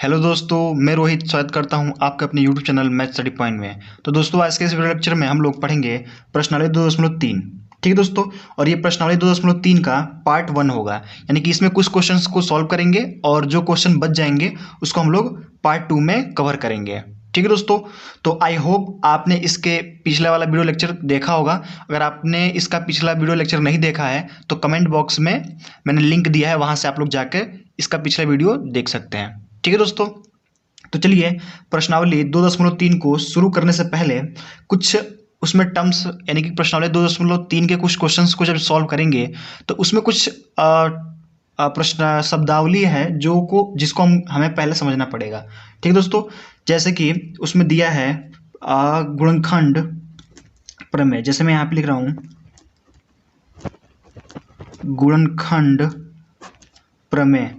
Hello दोस्तों, मैं रोहित स्वागत करता हूं आपके अपने YouTube channel math study point में। तो दोस्तों, आज के इस वीडियो लेक्चर में हम लोग पढ़ेंगे प्रश्नावली 2.3। ठीक है दोस्तों, और ये प्रश्नावली 2.3 का पार्ट 1 होगा, यानी कि इसमें कुछ क्वेश्चंस को सॉल्व करेंगे और जो क्वेश्चन बच जाएंगे उसको हम लोग पार्ट 2 में कवर करेंगे। ठीक है दोस्तों, तो आई होप आपने इसके पिछला वाला वीडियो लेक्चर देखा होगा। अगर आपने इसका पिछला वीडियो लेक्चर नहीं देखा है तो कमेंट बॉक्स में मैंने लिंक दिया है, वहाँ से आप लोग जाकर इसका पिछला वीडियो देख सकते हैं। ठीक है दोस्तों, तो चलिए प्रश्नावली 2.3 को शुरू करने से पहले कुछ उसमें टर्म्स यानी कि प्रश्नावली 2.3 के कुछ क्वेश्चंस को जब सॉल्व करेंगे तो उसमें कुछ प्रश्न शब्दावली है जिसको हमें पहले समझना पड़ेगा। ठीक है दोस्तों, जैसे कि उसमें दिया है गुणनखंड प्रमेय। जैसे मैं यहाँ पे लिख रहा हूँ गुणनखंड प्रमेय,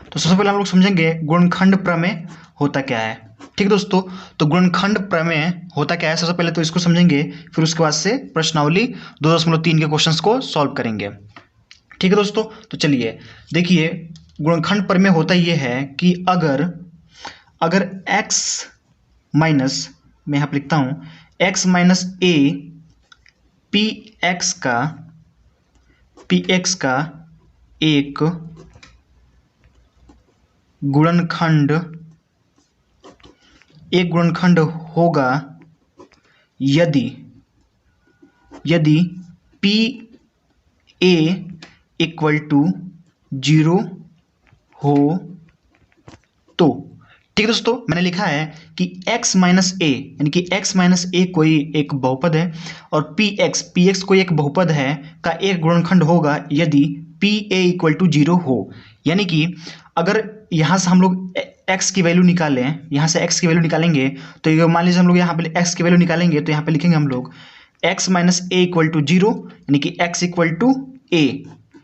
तो सबसे पहले हम लोग समझेंगे गुणनखंड प्रमेय होता क्या है। ठीक है दोस्तों, तो गुणनखंड प्रमेय होता क्या है सबसे पहले तो इसको समझेंगे, फिर उसके बाद से प्रश्नावली 2.3 के क्वेश्चंस को सॉल्व करेंगे। ठीक है दोस्तों, तो चलिए देखिए, गुणनखंड प्रमेय होता यह है कि अगर x माइनस, मैं यहाँ पर लिखता हूँ x माइनस a px का एक गुणनखंड होगा यदि p a इक्वल टू 0 हो तो। ठीक है दोस्तों, मैंने लिखा है कि x माइनस ए यानी कि x माइनस ए कोई एक बहुपद है और px कोई एक बहुपद है का एक गुणनखंड होगा यदि p a इक्वल टू 0 हो। यानी कि अगर यहाँ से हम लोग x की वैल्यू निकालें, यहाँ से x की वैल्यू निकालेंगे तो ये मान लीजिए हम लोग यहाँ पे x की वैल्यू निकालेंगे तो यहाँ पे लिखेंगे हम लोग x minus A equal to 0 यानी कि x इक्वल टू a।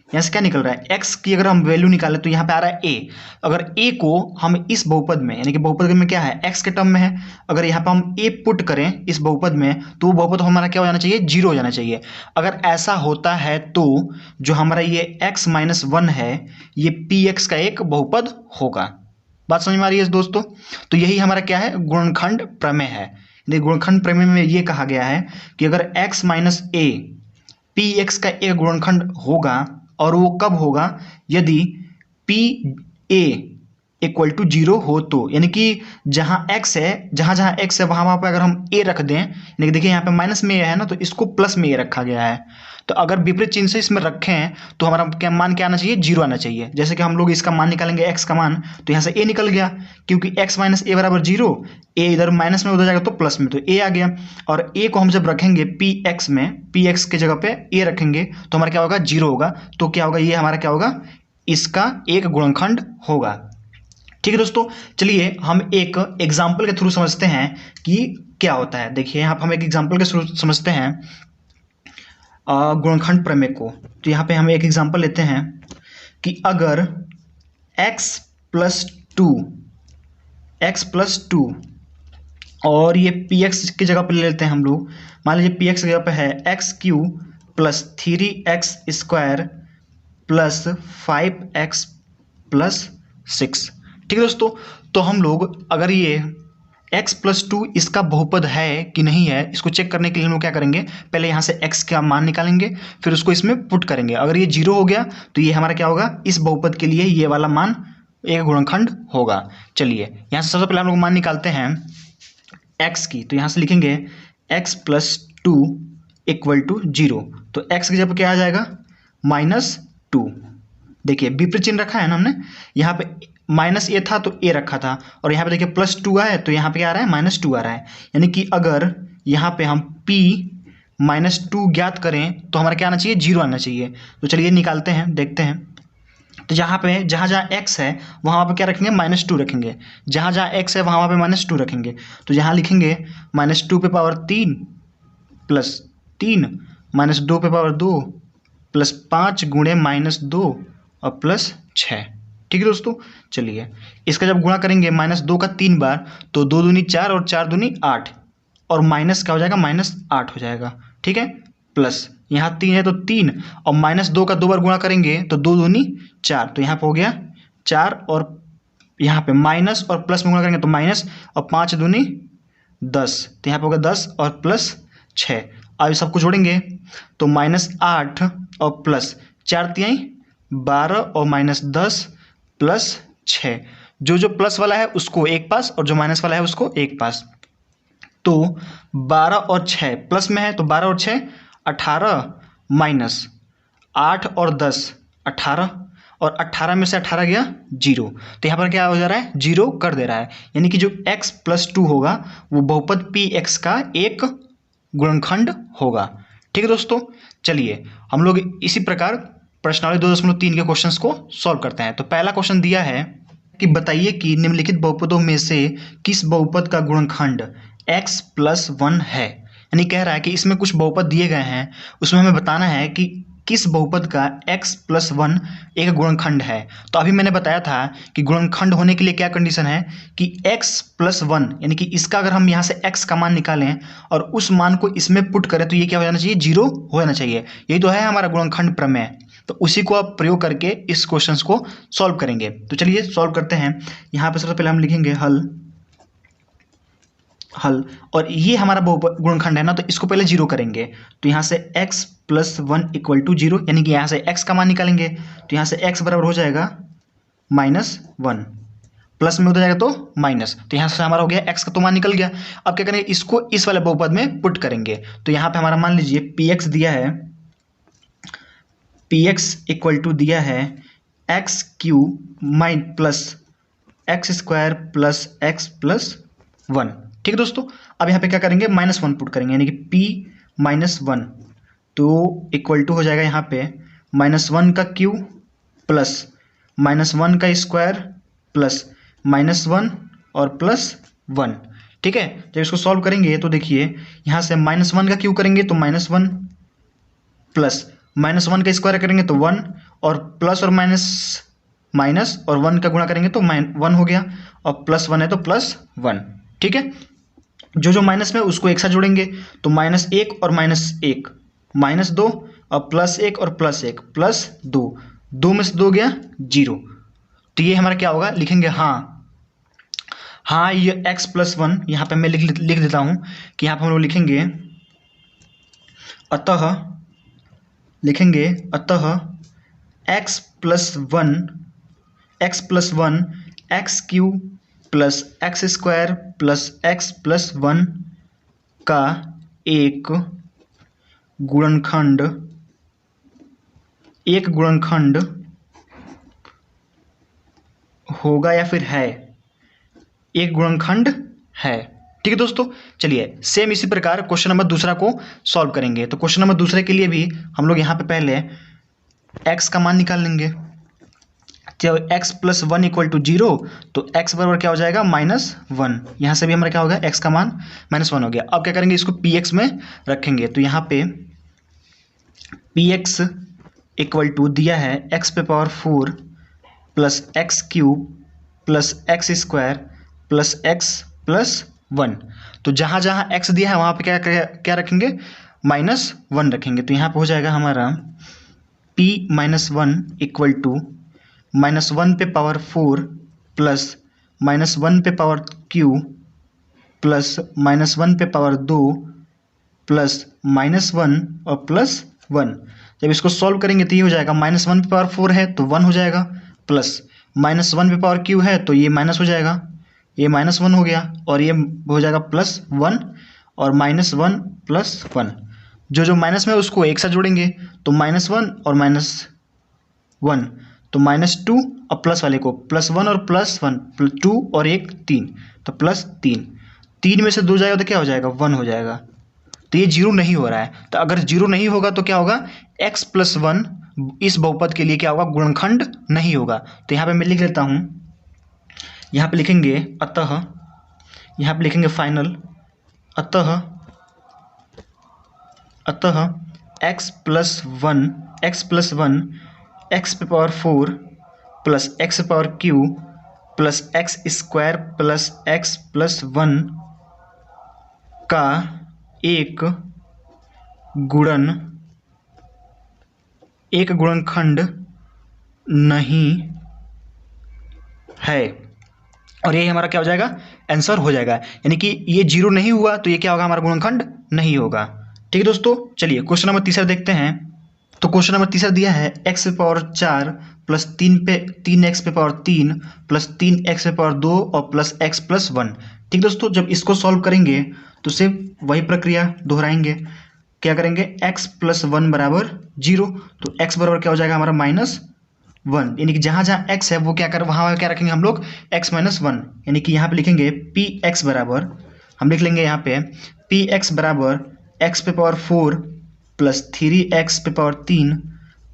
यहाँ से क्या निकल रहा है, x की अगर हम वैल्यू निकालें तो यहाँ पे आ रहा है a। अगर a को हम इस बहुपद में, यानी कि बहुपद में क्या है x के टर्म में है, अगर यहाँ पे हम a पुट करें इस बहुपद में तो वो बहुपद हमारा क्या हो जाना चाहिए, 0 हो जाना चाहिए। अगर ऐसा होता है तो जो हमारा ये x माइनस 1 है ये px का एक बहुपद होगा। बात समझ में आ रही है दोस्तों? तो यही हमारा क्या है, गुणनखंड प्रमेय है। गुणनखंड प्रमेय में ये कहा गया है कि अगर x माइनस a px का एक गुणनखंड होगा, और वो कब होगा, यदि p a इक्वल टू 0 हो तो। यानी कि जहां x है, जहां x है वहां पे अगर हम a रख दें, यानी कि देखिए यहाँ पे माइनस में a है ना, तो इसको प्लस में a रखा गया है। तो अगर विपरीत चिन्ह से इसमें रखें तो हमारा क्या मान क्या आना चाहिए, 0 आना चाहिए। जैसे कि हम लोग इसका मान निकालेंगे x का मान, तो यहाँ से a निकल गया क्योंकि x माइनस ए बराबर 0, a इधर माइनस में उधर जाएगा तो प्लस में, तो a आ गया। और a को हम जब रखेंगे px में, px के जगह पे a रखेंगे तो हमारा क्या होगा, 0 होगा। तो क्या होगा, ये हमारा क्या होगा, इसका एक गुणनखंड होगा। ठीक है दोस्तों, चलिए हम एक एग्जाम्पल के थ्रू समझते हैं कि क्या होता है। देखिए यहाँ पर हम एक एग्जाम्पल के थ्रू समझते हैं गुणनखंड प्रमेय को। तो यहाँ पे हम एक एग्जाम्पल लेते हैं कि अगर x प्लस टू और ये px की जगह पे ले लेते हैं हम लोग, मान लीजिए px की जगह पे है x³ plus 3x square plus 5x plus 6। ठीक है दोस्तों, तो हम लोग अगर ये x प्लस 2 इसका बहुपद है कि नहीं है, इसको चेक करने के लिए हम लोग क्या करेंगे, पहले यहाँ से x का मान निकालेंगे, फिर उसको इसमें पुट करेंगे। अगर ये 0 हो गया तो ये हमारा क्या होगा, इस बहुपद के लिए ये वाला मान एक गुणनखंड होगा। चलिए यहाँ से सबसे पहले हम लोग मान निकालते हैं x की, तो यहाँ से लिखेंगे x प्लस 2 इक्वल टू 0। तो x की जगह क्या आ जाएगा, -2। देखिए विपरीत चिन्ह रखा है ना हमने, यहाँ पे माइनस ए था तो ए रखा था, और यहाँ पे देखिए प्लस 2 है तो यहाँ पे क्या आ रहा है, -2 आ रहा है। यानी कि अगर यहाँ पे हम p -2 ज्ञात करें तो हमारा क्या आना चाहिए, 0 आना चाहिए। तो चलिए निकालते हैं, देखते हैं। तो जहाँ पे जहाँ x है वहाँ पे क्या रखेंगे, -2 रखेंगे। जहाँ x है वहाँ पे -2 रखेंगे। तो यहाँ लिखेंगे -2 पे पावर 3 प्लस 3 -2 पे पावर 2 प्लस 5 गुणे -2 और प्लस 6। ठीक है दोस्तों, चलिए इसका जब गुणा करेंगे -2 का 3 बार तो 2 दूनी 4 और 4 दूनी 8, और माइनस क्या हो जाएगा, -8 हो जाएगा। ठीक है, प्लस यहाँ 3 है तो 3, और -2 का 2 बार गुणा करेंगे तो 2 दूनी 4, तो यहाँ पर हो गया 4 और यहाँ पे माइनस और प्लस में गुणा करेंगे तो माइनस, और 5 दूनी 10, तो यहाँ पे होगा 10 और प्लस 6। अब सबको जोड़ेंगे तो -8 और प्लस 4 तिहाई 12 और -10 प्लस 6। जो प्लस वाला है उसको एक पास और जो माइनस वाला है उसको एक पास। तो 12 और 6 प्लस में है तो 12 और 6 18, माइनस 8 और 10 18, और 18 में से 18 गया 0, तो यहाँ पर क्या हो जा रहा है, 0 कर दे रहा है। यानी कि जो x + 2 होगा वो बहुपद px का एक गुणनखंड होगा। ठीक है दोस्तों, चलिए हम लोग इसी प्रकार प्रश्नावली 2.3 के क्वेश्चंस को सॉल्व करते हैं। तो पहला क्वेश्चन दिया है कि बताइए कि निम्नलिखित बहुपदों में से किस बहुपद का गुणनखंड x + 1 है। यानी कह रहा है कि इसमें कुछ बहुपद दिए गए हैं, उसमें हमें बताना है कि किस बहुपद का x + 1 एक गुणनखंड है। तो अभी मैंने बताया था कि गुणनखंड होने के लिए क्या कंडीशन है कि x + 1, यानी कि इसका अगर हम यहाँ से x का मान निकालें और उस मान को इसमें पुट करें तो ये क्या हो जाना चाहिए, 0 हो जाना चाहिए। यही तो है हमारा गुणनखंड प्रमेय। तो उसी को आप प्रयोग करके इस क्वेश्चन को सॉल्व करेंगे। तो चलिए सॉल्व करते हैं। यहाँ पर सबसे पहले हम लिखेंगे हल, और ये हमारा गुणनखंड है ना, तो इसको पहले 0 करेंगे। तो यहाँ से x + 1 = 0, यानी कि यहाँ से x का मान निकालेंगे तो यहाँ से x बराबर हो जाएगा -1, प्लस में हो जाएगा तो माइनस, तो यहाँ से हमारा हो गया x का तो मान निकल गया। अब क्या करेंगे, इसको इस वाले बहुपद में पुट करेंगे। तो यहाँ पे हमारा मान लीजिए px दिया है, px = दिया है x³ + x² + x + 1। ठीक है दोस्तों, अब यहाँ पे क्या करेंगे, -1 पुट करेंगे, यानी कि p - 1 तो इक्वल टू हो जाएगा यहाँ पे -1 का क्यू प्लस -1 का स्क्वायर प्लस -1 और +1। ठीक है, जब इसको सॉल्व करेंगे तो देखिए यहाँ से -1 का क्यू करेंगे तो -1 प्लस -1 का स्क्वायर करेंगे तो 1, और प्लस और माइनस और 1 का गुणा करेंगे तो 1 हो गया, और +1 है तो +1। ठीक है, जो माइनस में उसको एक साथ जोड़ेंगे तो -1 और -1 -2 और +1 और +1 +2, 2 में से 2 गया 0। तो ये हमारा क्या होगा, लिखेंगे हाँ ये x + 1, यहाँ पे मैं लिख देता हूँ कि यहाँ पे हम लोग लिखेंगे अतः x + 1 x³ + x² + x + 1 का एक गुणनखंड होगा या फिर है, एक गुणनखंड है। ठीक है दोस्तों, चलिए सेम इसी प्रकार क्वेश्चन नंबर दूसरा को सॉल्व करेंगे। तो क्वेश्चन नंबर दूसरे के लिए भी हम लोग यहाँ पे पहले x का मान निकाल लेंगे। जब x + 1 = 0 तो x बराबर क्या हो जाएगा, -1। यहाँ से भी हमारा क्या होगा, x का मान -1 हो गया। अब क्या करेंगे, इसको px में रखेंगे। तो यहाँ पे px = दिया है x⁴ + x³ + x² + x + 1। तो जहाँ जहाँ x दिया है वहाँ पे क्या रखेंगे, -1 रखेंगे। तो यहाँ पे हो जाएगा हमारा p - 1 = -1⁴ + -1⁴ q प्लस -1/2 प्लस -1 और +1। जब इसको सॉल्व करेंगे तो ये हो जाएगा -1/4 है तो 1 हो जाएगा, प्लस -1/q है तो ये माइनस हो जाएगा, ये -1 हो गया, और ये हो जाएगा +1 और -1 + 1। जो माइनस में उसको एक साथ जोड़ेंगे तो -1 और -1 तो -2 और प्लस वाले को +1 और +1 2 और 1 3 तो +3। 3 में से 2 जाएगा तो क्या हो जाएगा, 1 हो जाएगा। तो ये 0 नहीं हो रहा है। तो अगर 0 नहीं होगा तो क्या होगा, x + 1 इस बहुपद के लिए क्या होगा, गुणनखंड नहीं होगा। तो यहाँ पे मैं लिख लेता हूँ, यहाँ पे लिखेंगे अतः, यहाँ पे लिखेंगे फाइनल, अतः x + 1 x⁴ plus x⁴ plus x² plus x + 1 का एक गुणनखंड नहीं है। और ये हमारा क्या हो जाएगा, आंसर हो जाएगा। यानी कि ये 0 नहीं हुआ तो ये क्या होगा, हमारा गुणनखंड नहीं होगा। ठीक है दोस्तों, चलिए क्वेश्चन नंबर तीसरा देखते हैं। तो क्वेश्चन नंबर तीसरा दिया है x पे पावर 4 प्लस 3x पे पावर 3 प्लस 3x पे पावर 2 और प्लस x प्लस 1। ठीक दोस्तों, जब इसको सॉल्व करेंगे तो सिर्फ वही प्रक्रिया दोहराएंगे। क्या करेंगे, x प्लस 1 बराबर 0, तो x बराबर क्या हो जाएगा हमारा -1। यानी कि जहाँ जहाँ x है वो क्या कर, वहाँ क्या रखेंगे हम लोग, x माइनस 1। यानी कि यहाँ पे लिखेंगे px बराबर, हम लिख लेंगे यहाँ पे px बराबर x पे पावर 4 प्लस 3x पे पावर 3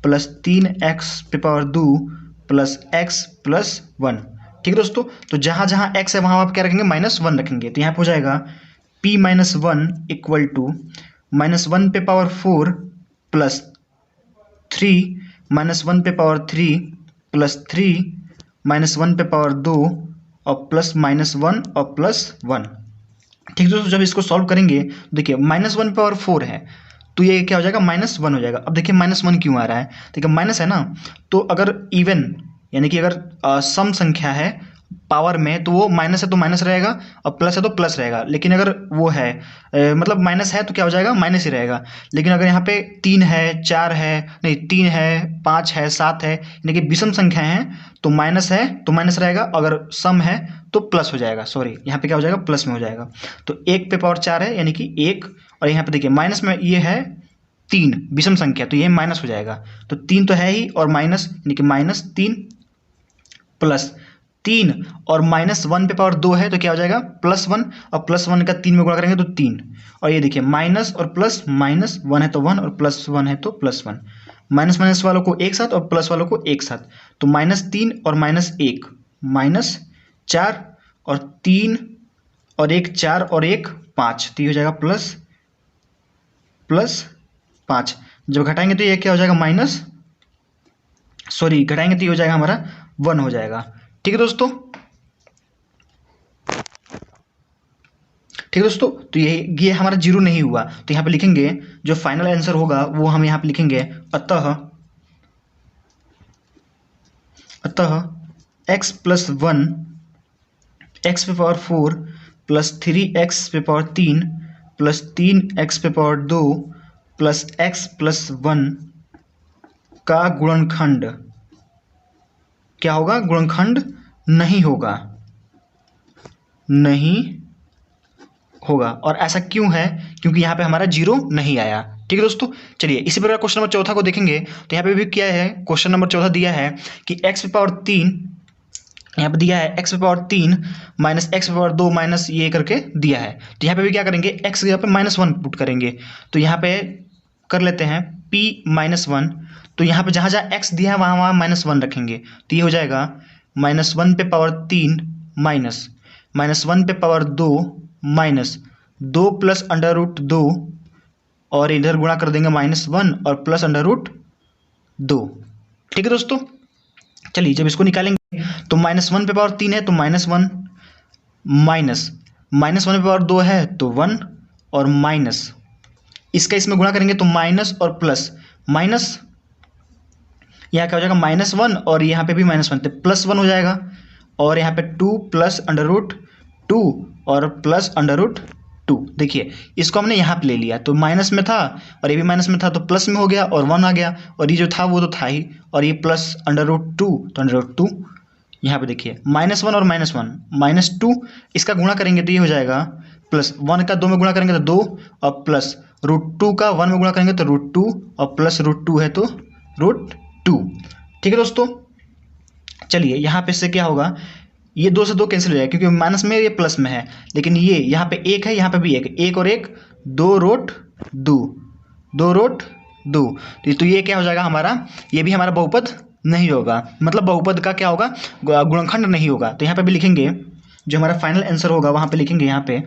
प्लस 3x पे पावर 2 प्लस x प्लस 1। ठीक है दोस्तों, तो जहाँ जहाँ x है वहाँ आप क्या रखेंगे, -1 रखेंगे। तो यहाँ पे हो जाएगा p माइनस 1 इक्वल टू -1 पे पावर 4 प्लस 3 -1 पे पावर 3 प्लस 3 -1 पे पावर 2 और प्लस -1 और प्लस 1। ठीक है दोस्तों, जब इसको सॉल्व करेंगे देखिए -1 पे पावर 4 है तो ये क्या हो जाएगा, -1 हो जाएगा। अब देखिए -1 क्यों आ रहा है, देखिए माइनस है ना, तो अगर इवन यानी कि अगर सम संख्या है पावर में तो वो माइनस है तो माइनस रहेगा और प्लस है तो प्लस रहेगा। लेकिन अगर वो है मतलब माइनस है तो क्या हो जाएगा, माइनस ही रहेगा। लेकिन अगर यहाँ पे 3 है, 4 है, नहीं 3 है, 5 है, 7 है, यानी कि विषम संख्या हैं तो माइनस है तो माइनस रहेगा, अगर सम है तो प्लस हो जाएगा। सॉरी, यहाँ पे क्या हो जाएगा, प्लस में हो जाएगा। तो 1 पे पावर 4 है यानी कि 1, और यहाँ पे देखिए माइनस में ये है 3 विषम संख्या तो ये माइनस हो जाएगा। तो 3 तो है ही और माइनस यानी कि -3 प्लस 3 और -1 पे पावर 2 है तो क्या हो जाएगा, +1, और +1 का 3 में गुणा करेंगे तो 3। और ये देखिए माइनस और प्लस, -1 है तो 1 और +1 है तो +1। माइनस माइनस वालों को एक साथ और प्लस वालों को एक साथ, तो -3 और -1 -4 और 3 और 1 4 और 1 5, तो ये हो जाएगा +5। जब घटाएंगे तो ये क्या हो जाएगा, घटाएंगे तो ये हो जाएगा हमारा 1 हो जाएगा। ठीक है दोस्तों, तो ये हमारा 0 नहीं हुआ तो यहाँ पे लिखेंगे जो फाइनल आंसर होगा वो हम यहाँ पे लिखेंगे अतः x प्लस 1 x पे पावर 4 प्लस 3x पे पावर 3 प्लस 3x पे पावर 2 प्लस x प्लस 1 का गुणनखंड क्या होगा, गुणनखंड नहीं होगा। और ऐसा क्यों है, क्योंकि यहाँ पे हमारा 0 नहीं आया। ठीक है दोस्तों, चलिए इसी प्रकार क्वेश्चन नंबर 4 को देखेंगे। तो यहाँ पे भी क्या है, क्वेश्चन नंबर 4 दिया है कि x पे पावर 3, यहाँ पे दिया है x पे पावर 3 माइनस x पे पावर 2 माइनस ये करके दिया है। तो यहाँ पे भी क्या करेंगे, x के यहाँ पे -1 पुट करेंगे। तो यहाँ पे कर लेते हैं p -1, तो यहाँ पे जहाँ जहाँ x दिया है वहाँ वहाँ -1 रखेंगे। तो ये हो जाएगा -1 पे पावर 3 माइनस -1 पे पावर 2 माइनस 2 प्लस √2 और इधर गुणा कर देंगे -1 और प्लस √2। ठीक है दोस्तों, चलिए जब इसको निकालेंगे तो -1 पे पावर 3 है तो -1 माइनस -1 पे पावर 2 है तो 1 और माइनस इसका इसमें गुणा करेंगे तो माइनस और प्लस, माइनस यहाँ क्या हो जाएगा -1 और यहाँ पे भी -1 तो +1 हो जाएगा। और यहाँ पे 2 प्लस √2 और प्लस √2। देखिए इसको हमने यहाँ पे ले लिया तो माइनस में था और ये भी माइनस में था तो प्लस में हो गया और 1 आ गया, और ये जो था वो तो था ही, और ये प्लस √2 तो √2। यहाँ पे देखिए -1 और -1 -2, इसका गुणा करेंगे तो ये हो जाएगा +1 का 2 में गुणा करेंगे तो 2 और प्लस √2 का 1 में गुणा करेंगे तो √2 और प्लस √2 है तो √2। ठीक है दोस्तों, चलिए यहाँ पे से क्या होगा, ये 2 से 2 कैंसिल हो जाएगा क्योंकि माइनस में ये प्लस में है, लेकिन ये यहाँ पे 1 है, यहाँ पे भी 1 और 1 2√2। तो ये क्या हो जाएगा हमारा, ये भी हमारा बहुपद नहीं होगा, मतलब बहुपद का क्या होगा, गुणनखंड नहीं होगा। तो यहाँ पे भी लिखेंगे जो हमारा फाइनल आंसर होगा वहाँ पे लिखेंगे, यहाँ पे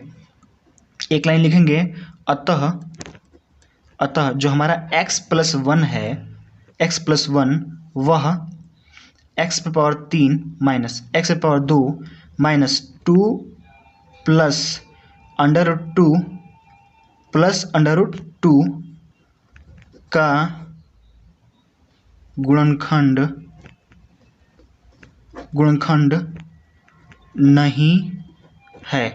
एक लाइन लिखेंगे अतः जो हमारा x प्लस 1 है, x प्लस 1 वह x पे पावर 3 माइनस x पे पावर 2 माइनस 2 प्लस √2 प्लस √2 का गुणनखंड नहीं है।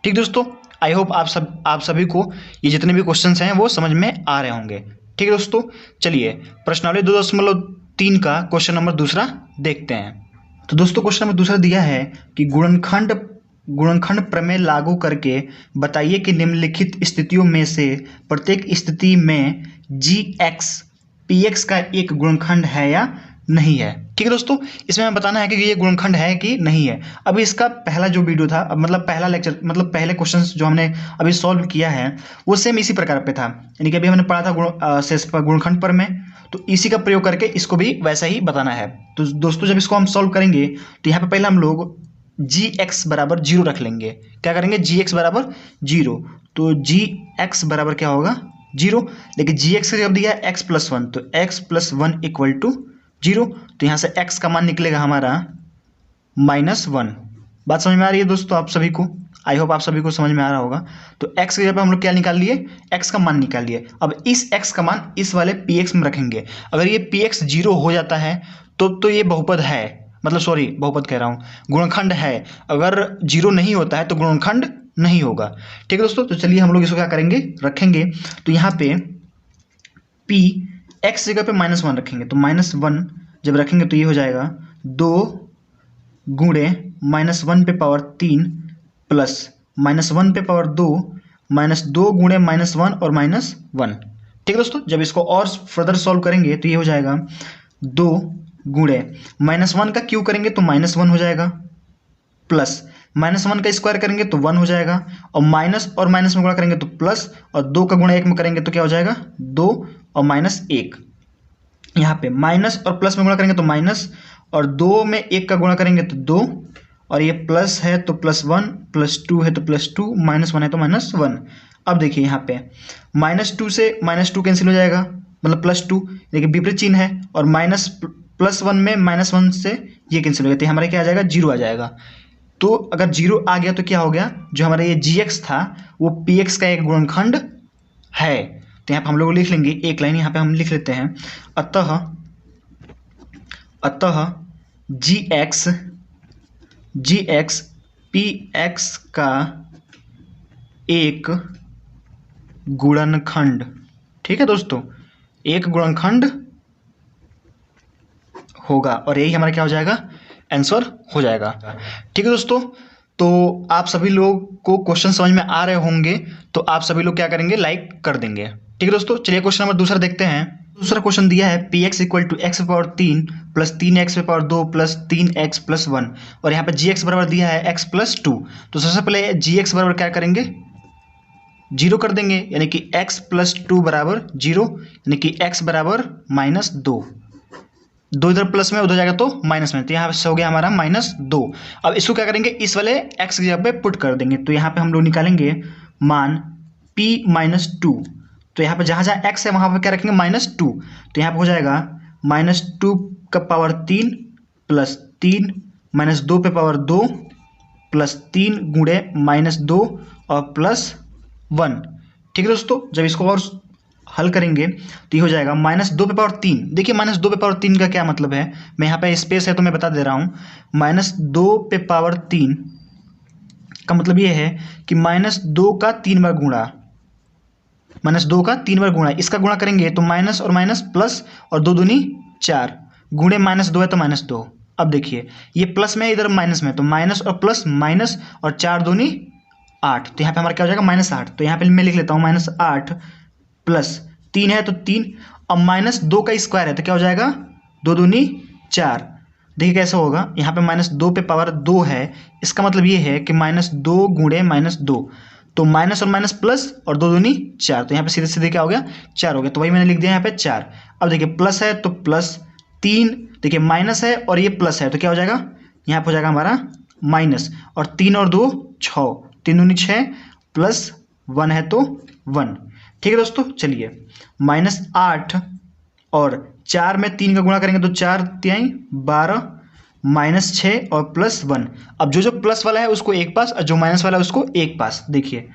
ठीक दोस्तों, आई होप आप सभी को ये जितने भी क्वेश्चंस हैं वो समझ में आ रहे होंगे। ठीक है दोस्तों, चलिए प्रश्नावली 2.3 का क्वेश्चन नंबर दूसरा देखते हैं। तो दोस्तों क्वेश्चन नंबर दूसरा दिया है कि गुणनखंड प्रमेय लागू करके बताइए कि निम्नलिखित स्थितियों में से प्रत्येक स्थिति में gx px का एक गुणनखंड है या नहीं है। ठीक है दोस्तों, इसमें हमें बताना है कि ये गुणनखंड है कि नहीं है। अभी इसका पहला जो वीडियो था, मतलब पहला लेक्चर, मतलब पहले क्वेश्चंस जो हमने अभी सॉल्व किया है वो सेम इसी प्रकार पे था, यानी कि अभी हमने पढ़ा था शेष पर गुणनखंड पर में, तो इसी का प्रयोग करके इसको भी वैसा ही बताना है। तो दोस्तों जब इसको हम सॉल्व करेंगे तो यहाँ पे पहले हम लोग gx बराबर 0 रख लेंगे। क्या करेंगे, gx बराबर 0, तो gx बराबर क्या होगा 0, लेकिन gx का जब दिया है x प्लस 1, तो x प्लस 1 इक्वल टू 0, तो यहाँ से x का मान निकलेगा हमारा -1। बात समझ में आ रही है दोस्तों आप सभी को? आई होप आप सभी को समझ में आ रहा होगा। तो x की जगह पे हम लोग क्या निकाल लिए, x का मान निकाल लिए। अब इस x का मान इस वाले px में रखेंगे। अगर ये px 0 हो जाता है तो ये बहुपद है, मतलब सॉरी बहुपद कह रहा हूँ, गुणनखंड है। अगर 0 नहीं होता है तो गुणनखंड नहीं होगा। ठीक है दोस्तों, तो चलिए हम लोग इसको क्या करेंगे, रखेंगे। तो यहाँ पे p x जगह पे -1 रखेंगे, तो -1 जब रखेंगे तो ये हो जाएगा 2 गुणे -1 पे पावर 3 प्लस -1 पे पावर 2 -2 गुणे -1 और -1। ठीक है दोस्तों, जब इसको और फर्दर सॉल्व करेंगे तो ये हो जाएगा 2 गुणे -1 का क्यू करेंगे तो -1 हो जाएगा, प्लस -1 का स्क्वायर करेंगे तो 1 हो जाएगा, और माइनस और माइनस में गुणा करेंगे तो प्लस, और 2 का गुणा 1 में करेंगे तो क्या हो जाएगा 2 और -1। यहाँ पे माइनस और प्लस में गुणा करेंगे तो माइनस, और 2 में 1 का गुणा करेंगे तो 2, और ये प्लस है तो +1, +2 है तो +2, -1 है तो -1। अब देखिए यहाँ पे -2 से -2 कैंसिल हो जाएगा, मतलब +2, देखिए विपरीत चिन्ह है, और +1 में -1 से ये कैंसिल हो गया, तो हमारा क्या आ जाएगा 0 आ जाएगा। तो अगर 0 आ गया तो क्या हो गया, जो हमारा ये gx था वो px का एक गुणनखंड है। तो यहाँ पे हम लोग लिख लेंगे एक लाइन, यहाँ पे हम लिख लेते हैं, अतः gx px का एक गुणनखंड। ठीक है दोस्तों, एक गुणनखंड होगा, और यही हमारा क्या हो जाएगा, आंसर हो जाएगा। ठीक है दोस्तों, तो आप सभी लोग को क्वेश्चन समझ में आ रहे होंगे, तो आप सभी लोग क्या करेंगे, लाइक कर देंगे। ठीक है दोस्तों, चलिए क्वेश्चन नंबर दूसरा देखते हैं। दूसरा क्वेश्चन दिया है px इक्वल टू x पे पावर 3 प्लस 3x पे पावर 2 प्लस 3x प्लस 1, और यहाँ पे gx बराबर दिया है x प्लस 2। तो सबसे पहले gx बराबर क्या करेंगे, 0 कर देंगे, यानी कि x प्लस 2 बराबर 0, यानी कि x बराबर -2। 2 इधर प्लस में, उधर जाएगा तो माइनस में, तो यहाँ से हो गया हमारा -2। अब इसको क्या करेंगे, इस वाले x की जगह पे पुट कर देंगे। तो यहाँ पे हम लोग निकालेंगे मान p -2, तो यहाँ पे जहाँ जहाँ x है वहाँ पे क्या रखेंगे -2, तो यहाँ पे हो जाएगा -2 का पावर 3 प्लस 3 -2 पे पावर 2 प्लस 3 गुणे -2 और प्लस 1। ठीक है दोस्तों, जब इसको और हल करेंगे तो ये हो जाएगा -2 पे पावर 3। देखिए -2 पे पावर 3 का क्या मतलब है, मैं यहाँ पे स्पेस है तो मैं बता दे रहा हूँ। -2 पे पावर 3 का मतलब ये है कि -2 का 3 बार गुणा, -2 का 3 बार गुणा, इसका गुणा करेंगे तो माइनस और माइनस प्लस, और 2 दूनी 4 गुणे -2 है तो -2। अब देखिए ये प्लस में, इधर माइनस में, तो माइनस और प्लस माइनस, और 4 दूनी 8, तो यहाँ पे हमारा क्या हो जाएगा -8। तो यहाँ पे मैं लिख लेता हूँ -8 प्लस 3 है तो 3, अब -2 का स्क्वायर है तो क्या हो जाएगा 2 दूनी 4। देखिए कैसे होगा, यहाँ पे -2 पे पावर 2 है, इसका मतलब ये है कि -2 गुणे -2, तो माइनस और माइनस प्लस, और 2 दूनी 4, तो यहाँ पे सीधे सीधे क्या हो गया 4 हो गया, तो वही मैंने लिख दिया यहाँ पे 4। अब देखिए प्लस है तो प्लस 3, देखिए माइनस है और ये प्लस है तो क्या हो जाएगा, यहाँ पे हो जाएगा हमारा माइनस, और 3 और 2 6, 3 दूनी 6 प्लस 1 है तो 1। ठीक है दोस्तों, चलिए -8 और 4 में 3 का गुणा करेंगे तो 4 3 12 -6 और +1। अब जो प्लस वाला है उसको एक पास, और जो माइनस वाला है उसको एक पास। देखिए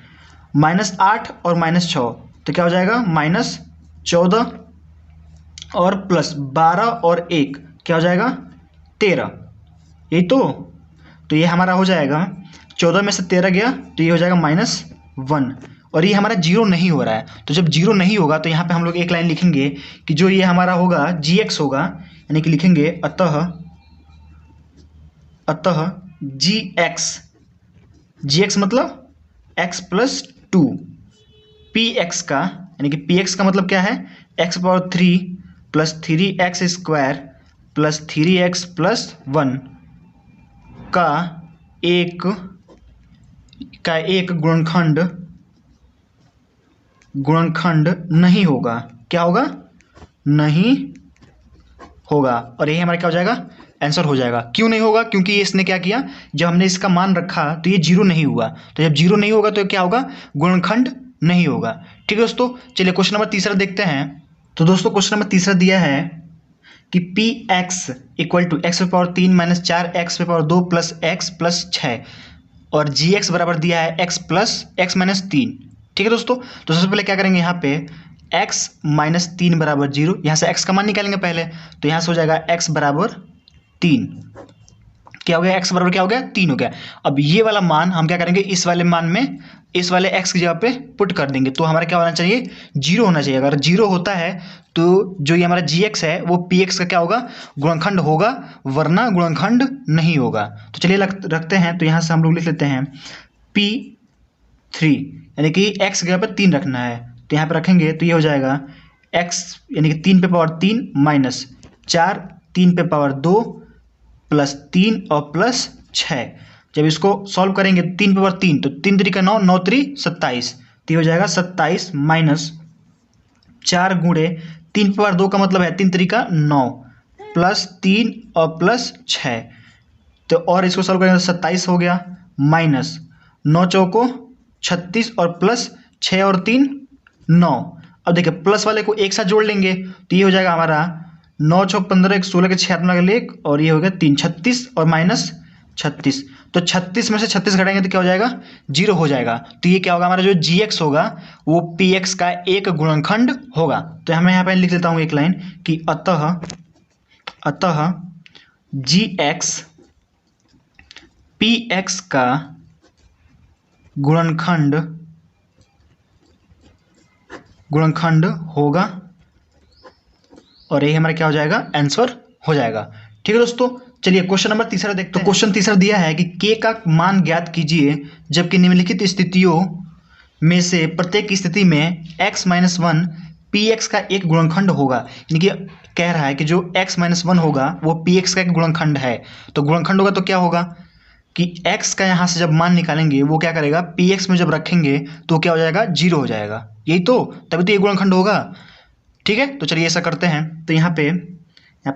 -8 और -6 तो क्या हो जाएगा -14 और प्लस 12 और 1 क्या हो जाएगा 13, यही तो तो ये हमारा हो जाएगा 14 में से 13 गया तो ये हो जाएगा -1, और ये हमारा जीरो नहीं हो रहा है। तो जब जीरो नहीं होगा तो यहाँ पे हम लोग एक लाइन लिखेंगे कि जो ये हमारा होगा gx होगा, यानी कि लिखेंगे अतः gx मतलब x + 2 px का, यानी कि px का मतलब क्या है, x³ + 3x² + 3x + 1 का एक गुणनखंड नहीं होगा। क्या होगा? नहीं होगा। और यही हमारा क्या हो जाएगा? आंसर हो जाएगा। क्यों नहीं होगा? क्योंकि इसने क्या किया, जब हमने इसका मान रखा तो ये जीरो नहीं हुआ, तो जब जीरो नहीं होगा तो क्या होगा? गुणनखंड नहीं होगा। ठीक है दोस्तों, चलिए क्वेश्चन नंबर तीसरा देखते हैं। तो दोस्तों क्वेश्चन नंबर तीसरा दिया है कि px = x³ - 4x² + x + 6 और gx बराबर दिया है x + x - 3। ठीक है दोस्तों, तो सबसे पहले क्या करेंगे, यहाँ पे x - 3 = 0, यहाँ से x का मान निकालेंगे पहले, तो यहाँ से हो जाएगा x = 3। क्या हो गया? x बराबर क्या हो गया? 3 हो गया। अब ये वाला मान हम क्या करेंगे, इस वाले मान में इस वाले x की जगह पे पुट कर देंगे, तो हमारा क्या होना चाहिए? 0 होना चाहिए। अगर 0 होता है तो जो ये हमारा gx है वो px का क्या होगा? गुणनखंड होगा, वरना गुणनखंड नहीं होगा। तो चलिए रखते हैं, तो यहाँ से हम लोग लिख लेते हैं p3, यानी कि x की जगह पर 3 रखना है, तो यहाँ पे रखेंगे तो ये हो जाएगा x यानी कि 3 पे पावर 3 माइनस 4 3 पे पावर 2 प्लस 3 और प्लस 6। जब इसको सॉल्व करेंगे 3 पे पावर 3 तो 3 3 9 9 3 27, तो ये हो जाएगा 27 माइनस 4 गुणे 3 पे पावर 2 का मतलब है 3 3 9 प्लस 3 और प्लस 6, तो और इसको सॉल्व करेंगे तो 27 हो गया, माइनस 9 चौको 36 और प्लस 6 और 3 9। अब देखिए प्लस वाले को एक साथ जोड़ लेंगे तो ये हो जाएगा हमारा 9 6 15 1 16 के 6 1 और ये हो गया 3 36 और माइनस 36, तो 36 में से 36 घटाएंगे तो क्या हो जाएगा? 0 हो जाएगा। तो ये क्या होगा? हमारा जो gx होगा वो px का एक गुणनखंड होगा। तो मैं यहाँ पे लिख लेता हूँ एक लाइन कि अतः gx px का गुणनखंड होगा, और यही हमारा क्या हो जाएगा? आंसर हो जाएगा। ठीक है दोस्तों, चलिए क्वेश्चन नंबर तीसरा देखते हैं। तो क्वेश्चन तीसरा दिया है कि k का मान ज्ञात कीजिए जबकि निम्नलिखित स्थितियों में से प्रत्येक स्थिति में x - 1 px का एक गुणनखंड होगा। यानी कि कह रहा है कि जो x - 1 होगा वो px का एक गुणनखंड है। तो गुणनखंड होगा तो क्या होगा कि x का यहाँ से जब मान निकालेंगे वो क्या करेगा, px में जब रखेंगे तो क्या हो जाएगा? 0 हो जाएगा। यही तो, तभी तो ये गुणनखंड होगा। ठीक है, तो चलिए ऐसा करते हैं। तो यहाँ पे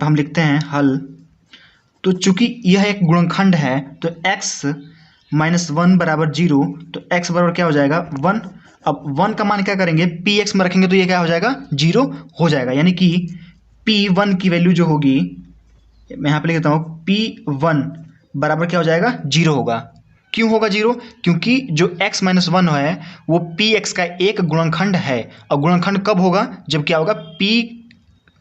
हम लिखते हैं हल। तो चूंकि यह एक गुणनखंड है तो x - 1 = 0, तो x बराबर क्या हो जाएगा? 1। अब 1 का मान क्या करेंगे, px में रखेंगे तो ये क्या हो जाएगा? 0 हो जाएगा। यानी कि p1 की वैल्यू जो होगी, मैं यहाँ पे लिख देता हूँ, p1 बराबर क्या हो जाएगा? 0 होगा। क्यों होगा 0? क्योंकि जो x - 1 है वो px का एक गुणनखंड है, और गुणनखंड कब होगा? जब क्या होगा, p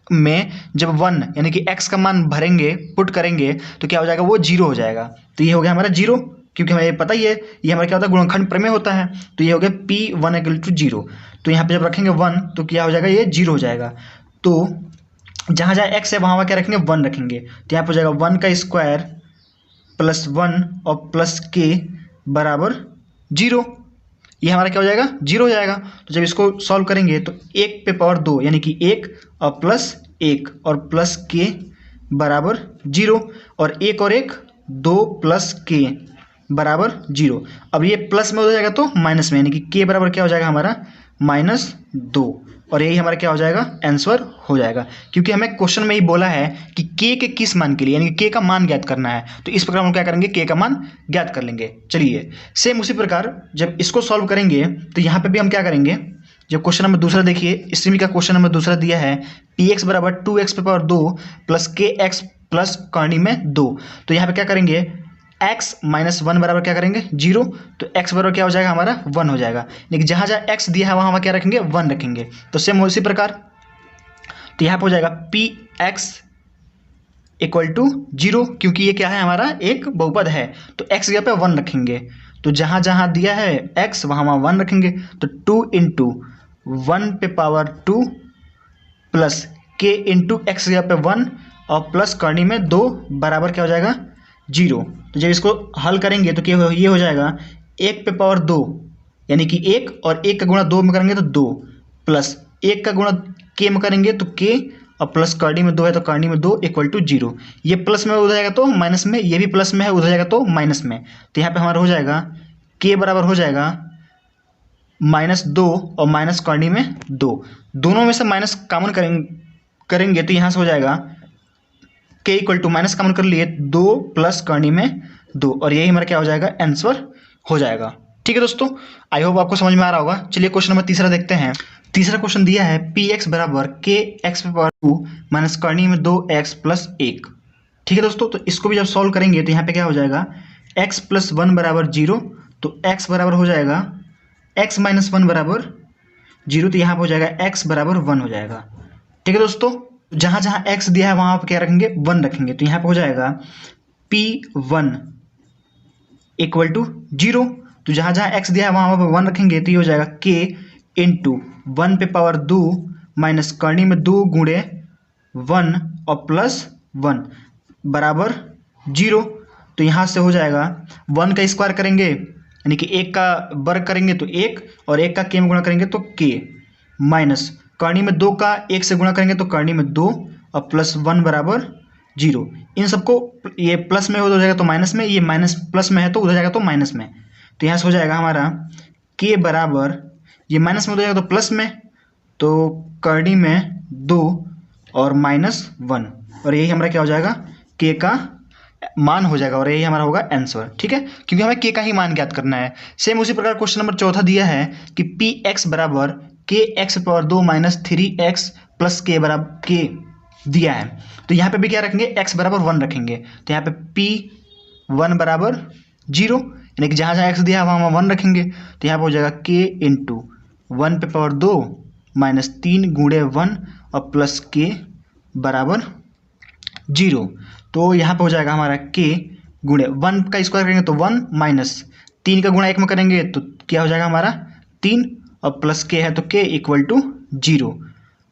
में जब 1 यानी कि x का मान भरेंगे, पुट करेंगे तो क्या हो जाएगा? वो 0 हो जाएगा। तो ये हो गया हमारा 0, क्योंकि हमें ये पता ही है ये हमारा क्या होता है? गुणनखंड प्रमेय होता है। तो ये हो गया p1 = 0। तो यहाँ पे जब रखेंगे 1 तो क्या हो जाएगा? ये 0 हो जाएगा। तो जहाँ जहाँ x है वहाँ क्या रखेंगे? 1 रखेंगे, तो यहाँ पर हो जाएगा 1 का स्क्वायर प्लस 1 और प्लस k बराबर 0। ये हमारा क्या हो जाएगा? 0 हो जाएगा। तो जब इसको सॉल्व करेंगे तो 1 पे पावर 2 यानी कि 1 और प्लस 1 और प्लस k बराबर 0, और 1 और 1 2 प्लस k बराबर 0। अब ये प्लस में हो जाएगा तो माइनस में, यानी कि k बराबर क्या हो जाएगा हमारा? -2, और यही हमारा क्या हो जाएगा? आंसर हो जाएगा। क्योंकि हमें क्वेश्चन में ही बोला है कि k के किस मान के लिए, यानी कि k का मान ज्ञात करना है, तो इस प्रकार हम क्या करेंगे? k का मान ज्ञात कर लेंगे। चलिए सेम उसी प्रकार जब इसको सॉल्व करेंगे तो यहाँ पे भी हम क्या करेंगे, जब क्वेश्चन नंबर दूसरा देखिए, इसी का क्वेश्चन नंबर दूसरा दिया है px बराबर 2x पे power 2 plus kx plus corny में 2, तो यहाँ पे क्या करेंगे? x - 1 बराबर क्या करेंगे? 0, तो x बराबर क्या हो जाएगा हमारा? 1 हो जाएगा। लेकिन जहाँ जहाँ x दिया है वहाँ वहाँ क्या रखेंगे? 1 रखेंगे। तो सेम उसी प्रकार तो यहाँ पे हो जाएगा px इक्वल टू 0, क्योंकि ये क्या है हमारा एक बहुपद है, तो x जगह पे 1 रखेंगे, तो जहाँ जहाँ दिया है x वहाँ वहाँ 1 रखेंगे, तो 2 इंटू 1 पे power 2 plus k into x जगह पे 1 और प्लस करनी में 2 बराबर क्या हो जाएगा 0। तो जब इसको हल करेंगे तो क्या ये हो जाएगा 1 पे पावर 2 यानी कि 1 और 1 का गुणा 2 में करेंगे तो 2 प्लस 1 का गुणा k में करेंगे तो k और प्लस करनी में 2 है तो करनी में 2 इक्वल टू 0। ये प्लस में उधर जाएगा तो माइनस में, ये भी प्लस में है उधर जाएगा तो माइनस में, तो यहाँ पे हमारा हो जाएगा k बराबर हो जाएगा -2 और माइनस करनी में 2, दोनों में से माइनस कॉमन करेंगे तो यहाँ से हो जाएगा k equal to minus common कर लिए 2 प्लस करनी में 2, और यही हमारा क्या हो जाएगा आंसर हो जाएगा। ठीक है दोस्तों, आई होप आपको समझ में आ रहा होगा। चलिए क्वेश्चन नंबर तीसरा देखते हैं। तीसरा क्वेश्चन दिया है पी एक्स बराबर के एक्स पे पावर 2 माइनस करनी में 2x प्लस 1। ठीक है दोस्तों, तो इसको भी जब सॉल्व करेंगे तो यहाँ पे क्या हो जाएगा x प्लस 1 बराबर 0, तो x बराबर हो जाएगा x माइनस 1 बराबर 0, तो यहाँ पे हो जाएगा x बराबर 1 हो जाएगा। ठीक है दोस्तों, जहाँ जहाँ x दिया है वहाँ पे क्या रखेंगे 1 रखेंगे, तो यहाँ पे हो जाएगा p1 इक्वल टू 0, तो जहाँ जहाँ x दिया है वहाँ पे 1 रखेंगे, तो ये हो जाएगा k इंटू 1 पे पावर 2 माइनस करनी में 2 गुणे 1 और प्लस 1 बराबर 0, तो यहाँ से हो जाएगा 1 का स्क्वायर करेंगे यानी कि 1 का वर्ग करेंगे तो 1 और 1 का k में गुणा करेंगे तो k माइनस करनी में 2 का 1 से गुणा करेंगे तो करनी में 2 और प्लस 1 बराबर 0। इन सबको ये प्लस में हो जाएगा तो माइनस में, ये माइनस प्लस में है तो उधर जाएगा तो माइनस में, तो यहाँ से हो जाएगा हमारा k बराबर ये माइनस में हो जाएगा तो प्लस में, तो करनी में 2 और माइनस 1, और यही हमारा क्या हो जाएगा k का मान हो जाएगा, और यही हमारा होगा आंसर। ठीक है, क्योंकि हमें k का ही मान ज्ञात करना है। सेम उसी प्रकार क्वेश्चन नंबर चौथा दिया है कि पी एक्स बराबर के x power 2 minus 3x plus k बराबर k दिया है, तो यहाँ पे भी क्या रखेंगे x बराबर 1 रखेंगे, तो यहाँ पे p1 बराबर 0 यानी कि जहाँ जहाँ x दिया है वहाँ वहाँ 1 रखेंगे, तो यहाँ पे हो जाएगा k इंटू 1 पे पावर 2 माइनस 3 गुणे 1 और प्लस k बराबर 0, तो यहाँ पे हो जाएगा हमारा k गुणे 1 का स्क्वायर करेंगे तो 1 माइनस 3 का गुणा 1 में करेंगे तो क्या हो जाएगा हमारा 3 और प्लस k है तो k इक्वल टू 0।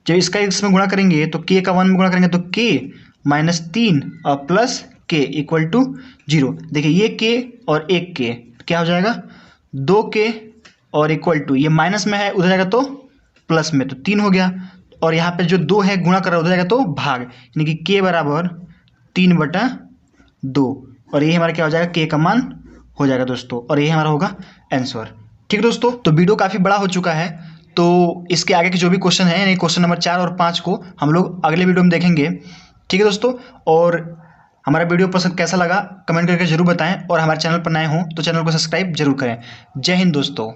जब इसका इसमें गुणा करेंगे तो k का 1 में गुणा करेंगे तो k माइनस 3 और प्लस k इक्वल टू 0। देखिए ये k और एक k क्या हो जाएगा 2k और इक्वल टू ये माइनस में है उधर जाएगा तो प्लस में, तो 3 हो गया, और यहाँ पे जो 2 है गुणा कर रहा है उधर जाएगा तो भाग, यानी कि k बराबर 3/2, और ये हमारा क्या हो जाएगा k का मान हो जाएगा दोस्तों, और ये हमारा होगा आंसर। ठीक है दोस्तों, तो वीडियो काफ़ी बड़ा हो चुका है, तो इसके आगे के जो भी क्वेश्चन है यानी क्वेश्चन नंबर 4 और 5 को हम लोग अगले वीडियो में देखेंगे। ठीक है दोस्तों, और हमारा वीडियो पसंद कैसा लगा कमेंट करके जरूर बताएं, और हमारे चैनल पर नए हों तो चैनल को सब्सक्राइब जरूर करें। जय हिंद दोस्तों।